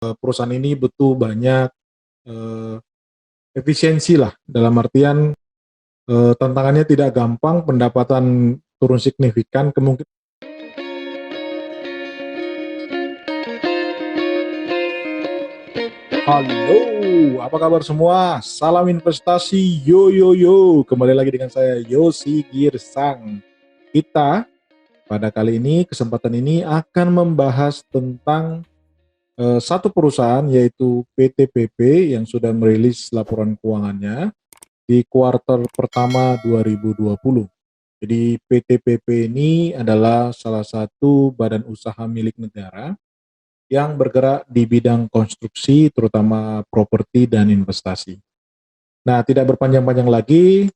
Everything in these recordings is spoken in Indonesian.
perusahaan ini butuh banyak eh, efisiensi lah, dalam artian tantangannya tidak gampang, pendapatan turun signifikan, kemungkinan. Halo, apa kabar semua? Salam investasi, yo yo yo. Kembali lagi dengan saya Yosi Girsang. Kita pada kali ini, kesempatan ini akan membahas tentang satu perusahaan, yaitu PTPP yang sudah merilis laporan keuangannya di kuartal pertama 2020. Jadi PTPP ini adalah salah satu badan usaha milik negara yang bergerak di bidang konstruksi, terutama properti dan investasi. Nah, tidak berpanjang-panjang lagi,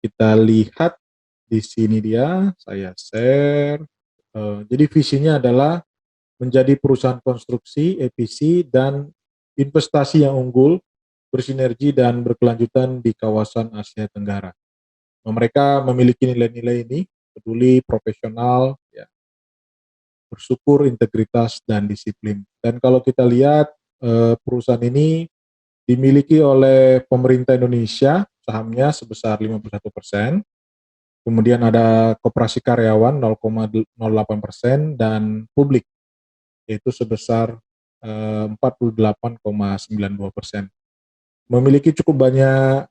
kita lihat di sini dia, saya share. Jadi visinya adalah menjadi perusahaan konstruksi, EPC, dan investasi yang unggul, bersinergi dan berkelanjutan di kawasan Asia Tenggara. Mereka memiliki nilai-nilai ini: peduli, profesional, ya, bersyukur, integritas, dan disiplin. Dan kalau kita lihat, perusahaan ini dimiliki oleh pemerintah Indonesia, sahamnya sebesar 51%, kemudian ada koperasi karyawan 0,08%, dan publik yaitu sebesar 48,92%. Memiliki cukup banyak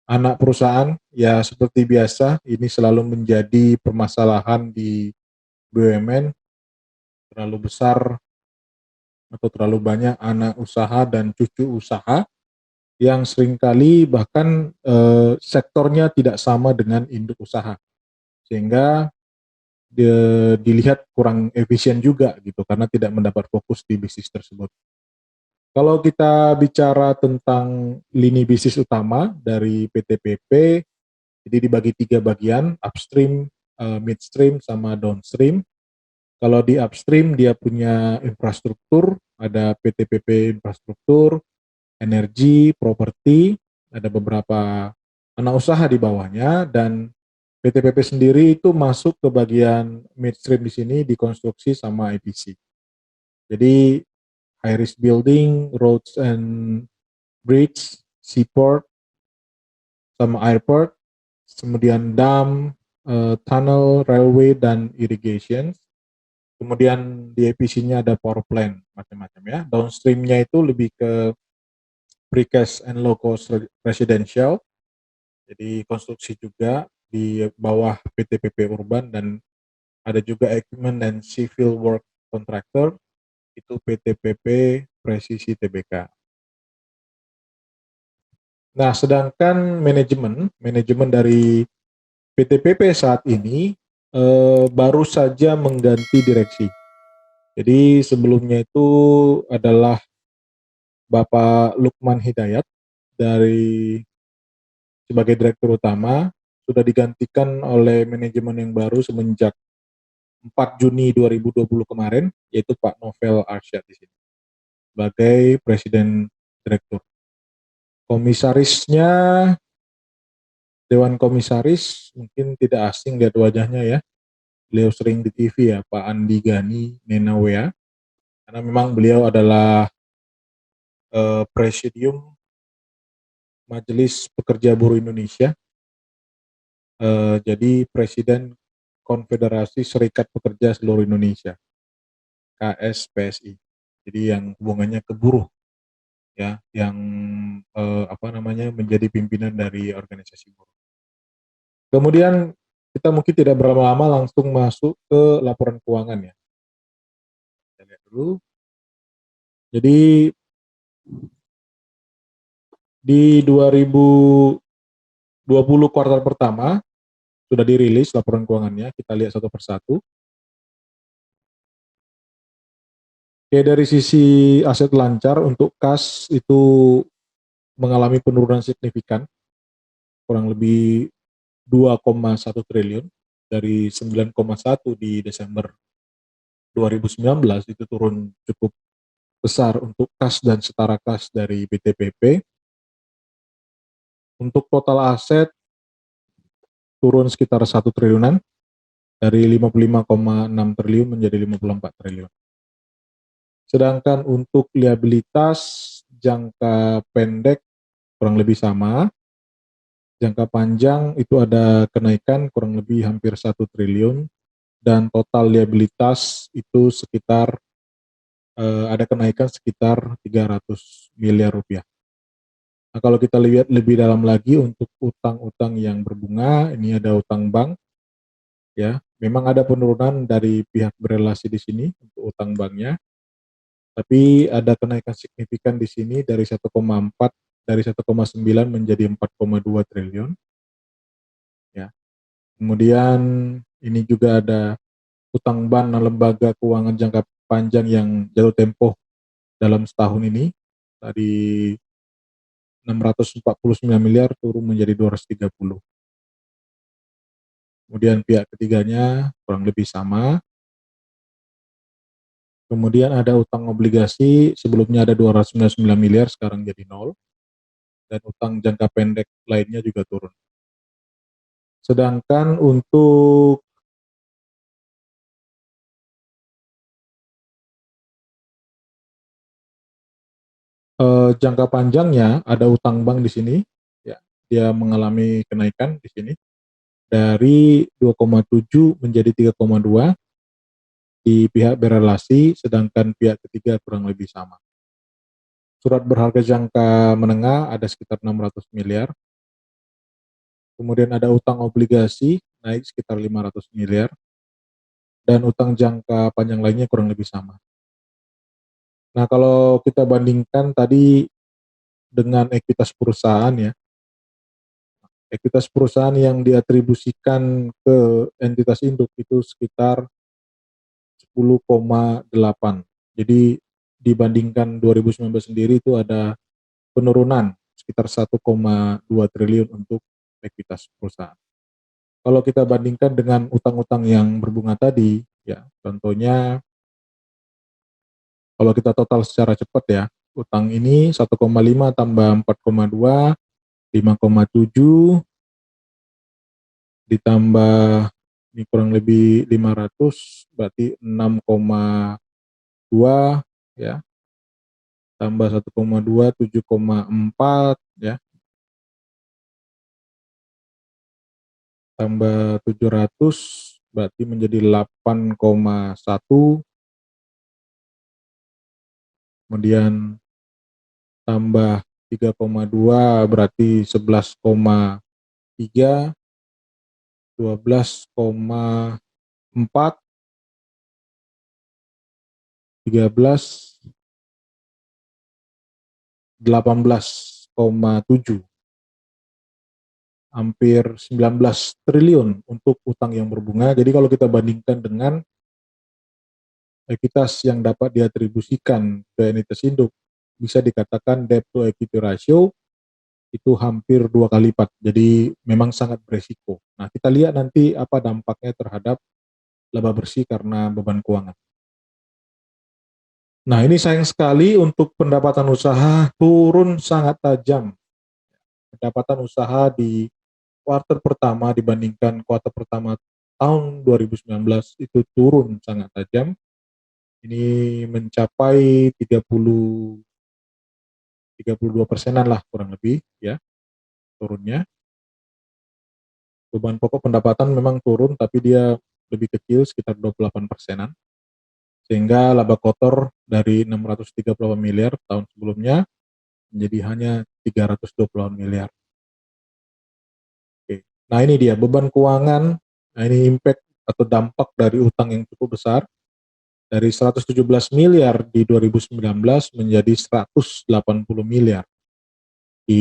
anak perusahaan, ya seperti biasa, ini selalu menjadi permasalahan di BUMN, terlalu besar atau terlalu banyak anak usaha dan cucu usaha yang seringkali bahkan sektornya tidak sama dengan induk usaha, sehingga dilihat kurang efisien juga gitu karena tidak mendapat fokus di bisnis tersebut. Kalau kita bicara tentang lini bisnis utama dari PTPP, jadi dibagi 3 bagian: upstream, midstream, sama downstream. Kalau di upstream dia punya infrastruktur, ada PTPP infrastruktur, energi, properti, ada beberapa anak usaha di bawahnya, dan PTPP sendiri itu masuk ke bagian midstream di sini, di konstruksi sama EPC. Jadi high risk building, roads and bridge, seaport, sama airport, kemudian dam, tunnel, railway, dan irrigation. Kemudian di EPC-nya ada power plant, macam-macam ya. Downstream-nya itu lebih ke precast and low cost residential, jadi konstruksi juga di bawah PTPP Urban, dan ada juga equipment dan civil work contractor, itu PTPP Presisi Tbk. Nah, sedangkan manajemen dari PTPP saat ini baru saja mengganti direksi. Jadi sebelumnya itu adalah Bapak Lukman Hidayat dari sebagai direktur utama, sudah digantikan oleh manajemen yang baru semenjak 4 Juni 2020 kemarin, yaitu Pak Novel Arsyad di sini sebagai presiden direktur. Komisarisnya, Dewan Komisaris, mungkin tidak asing lihat wajahnya ya. Beliau sering di TV ya, Pak Andi Gani Nenawea, karena memang beliau adalah Presidium Majelis Pekerja Buruh Indonesia, jadi Presiden Konfederasi Serikat Pekerja Seluruh Indonesia, KSPSI. Jadi yang hubungannya ke buruh, ya, yang menjadi pimpinan dari organisasi buruh. Kemudian kita mungkin tidak berlama-lama, langsung masuk ke laporan keuangan ya. Kita lihat dulu. Jadi di 2020 kuartal pertama sudah dirilis laporan keuangannya, kita lihat satu persatu. Oke, dari sisi aset lancar, untuk kas itu mengalami penurunan signifikan, kurang lebih 2,1 triliun dari 9,1 di Desember 2019, itu turun cukup besar untuk kas dan setara kas dari PTPP. Untuk total aset turun sekitar 1 triliunan, dari 55,6 triliun menjadi 54 triliun. Sedangkan untuk liabilitas jangka pendek kurang lebih sama, jangka panjang itu ada kenaikan kurang lebih hampir 1 triliun, dan total liabilitas itu sekitar ada kenaikan sekitar 300 miliar rupiah. Nah, kalau kita lihat lebih dalam lagi untuk utang-utang yang berbunga, ini ada utang bank, ya. Memang ada penurunan dari pihak berelasi di sini untuk utang banknya, tapi ada kenaikan signifikan di sini dari 1,4 dari 1,9 menjadi 4,2 triliun, ya. Kemudian ini juga ada utang bank dan lembaga keuangan jangka panjang yang jatuh tempo dalam setahun ini dari 649 miliar turun menjadi 230. Kemudian pihak ketiganya kurang lebih sama. Kemudian ada utang obligasi, sebelumnya ada 299 miliar, sekarang jadi nol. Dan utang jangka pendek lainnya juga turun. Sedangkan untuk jangka panjangnya ada utang bank di sini, ya, dia mengalami kenaikan di sini dari 2,7 menjadi 3,2 di pihak berelasi, sedangkan pihak ketiga kurang lebih sama. Surat berharga jangka menengah ada sekitar 600 miliar. Kemudian ada utang obligasi naik sekitar 500 miliar. Dan utang jangka panjang lainnya kurang lebih sama. Nah, kalau kita bandingkan tadi dengan ekuitas perusahaan, ya, ekuitas perusahaan yang diatribusikan ke entitas induk itu sekitar 10,8. Jadi dibandingkan 2019 sendiri itu ada penurunan sekitar 1,2 triliun untuk ekuitas perusahaan. Kalau kita bandingkan dengan utang-utang yang berbunga tadi, ya, contohnya kalau kita total secara cepat, ya, utang ini 1,5 tambah 4,2, 5,7, ditambah ini kurang lebih 500, berarti 6,2, ya, tambah 1,2, 7,4, ya, tambah 700, berarti menjadi 8,1, kemudian tambah 3,2 berarti 11,3, 12,4, 13, 18,7, hampir 19 triliun untuk utang yang berbunga. Jadi kalau kita bandingkan dengan ekuitas yang dapat diatribusikan ke entitas induk, bisa dikatakan debt to equity ratio itu hampir 2 kali lipat. Jadi memang sangat beresiko. Nah, kita lihat nanti apa dampaknya terhadap laba bersih karena beban keuangan. Nah, ini sayang sekali untuk pendapatan usaha turun sangat tajam. Pendapatan usaha di kuartal pertama dibandingkan kuartal pertama tahun 2019 itu turun sangat tajam. Ini mencapai 32%-an lah kurang lebih, ya, turunnya. Beban pokok pendapatan memang turun, tapi dia lebih kecil sekitar 28%-an. Sehingga laba kotor dari 638 miliar tahun sebelumnya menjadi hanya 320 miliar. Oke. Nah, ini dia beban keuangan. Nah, ini impact atau dampak dari utang yang cukup besar. Dari 117 miliar di 2019 menjadi 180 miliar di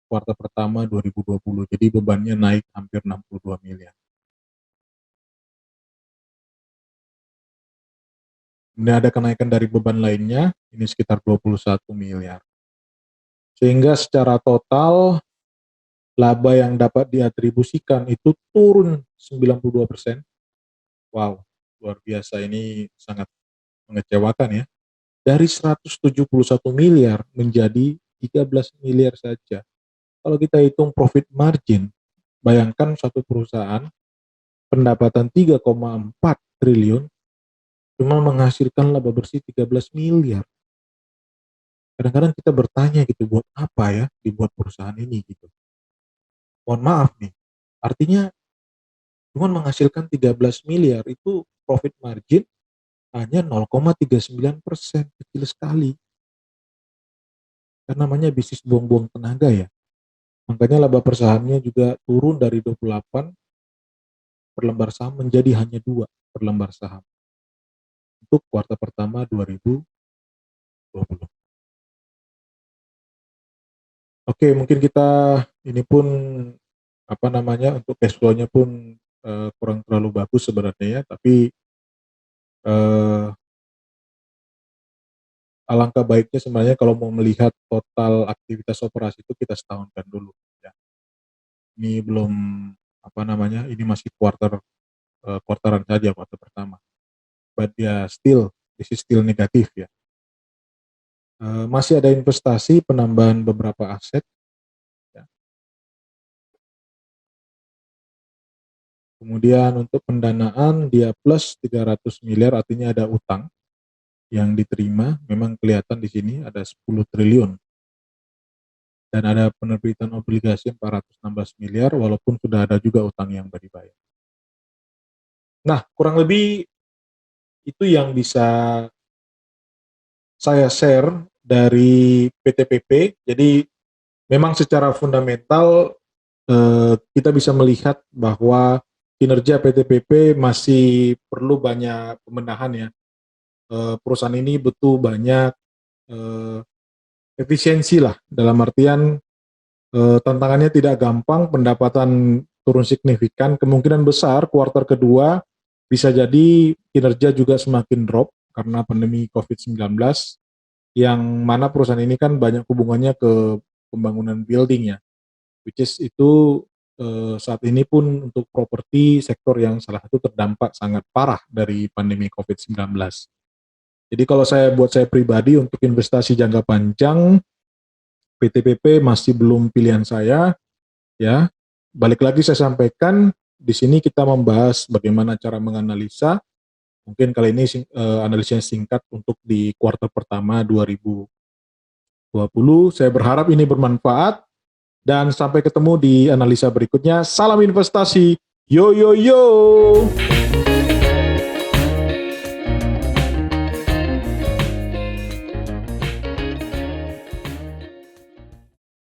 kuartal pertama 2020. Jadi bebannya naik hampir 62 miliar. Kemudian ada kenaikan dari beban lainnya, ini sekitar 21 miliar. Sehingga secara total laba yang dapat diatribusikan itu turun 92%. Wow, luar biasa, ini sangat mengecewakan, ya. Dari 171 miliar menjadi 13 miliar saja. Kalau kita hitung profit margin, bayangkan satu perusahaan pendapatan 3,4 triliun cuma menghasilkan laba bersih 13 miliar. Kadang-kadang kita bertanya gitu, buat apa ya dibuat perusahaan ini gitu. Mohon maaf nih, artinya cuma menghasilkan 13 miliar itu profit margin hanya 0,39%, kecil sekali. Kan namanya bisnis buang-buang tenaga ya. Makanya laba per sahamnya juga turun dari 28 per lembar saham menjadi hanya 2 per lembar saham untuk kuartal pertama 2020. Oke, mungkin kita ini pun apa namanya, untuk cash flow-nya pun kurang terlalu bagus sebenarnya ya, tapi alangkah baiknya sebenarnya kalau mau melihat total aktivitas operasi itu kita setahunkan dulu ya. Ini belum apa namanya, ini masih kuartaran saja, kuartal pertama. But ya still, this is still negatif ya. Masih ada investasi penambahan beberapa aset ya. Kemudian untuk pendanaan dia plus 300 miliar, artinya ada utang yang diterima, memang kelihatan di sini ada 10 triliun. Dan ada penerbitan obligasi 416 miliar walaupun sudah ada juga utang yang dibayar. Nah, kurang lebih itu yang bisa saya share dari PTPP. Jadi memang secara fundamental kita bisa melihat bahwa kinerja PTPP masih perlu banyak pembenahan ya. Perusahaan ini butuh banyak efisiensi lah, dalam artian tantangannya tidak gampang, pendapatan turun signifikan, kemungkinan besar kuartal kedua bisa jadi kinerja juga semakin drop karena pandemi COVID-19, yang mana perusahaan ini kan banyak hubungannya ke pembangunan building ya, which is itu saat ini pun untuk properti sektor yang salah satu terdampak sangat parah dari pandemi COVID-19. Jadi kalau buat saya pribadi untuk investasi jangka panjang, PTPP masih belum pilihan saya ya. Balik lagi saya sampaikan, di sini kita membahas bagaimana cara menganalisa. Mungkin kali ini analisanya singkat untuk di kuartal pertama 2020. Saya berharap ini bermanfaat dan sampai ketemu di analisa berikutnya. Salam investasi. Yo yo yo.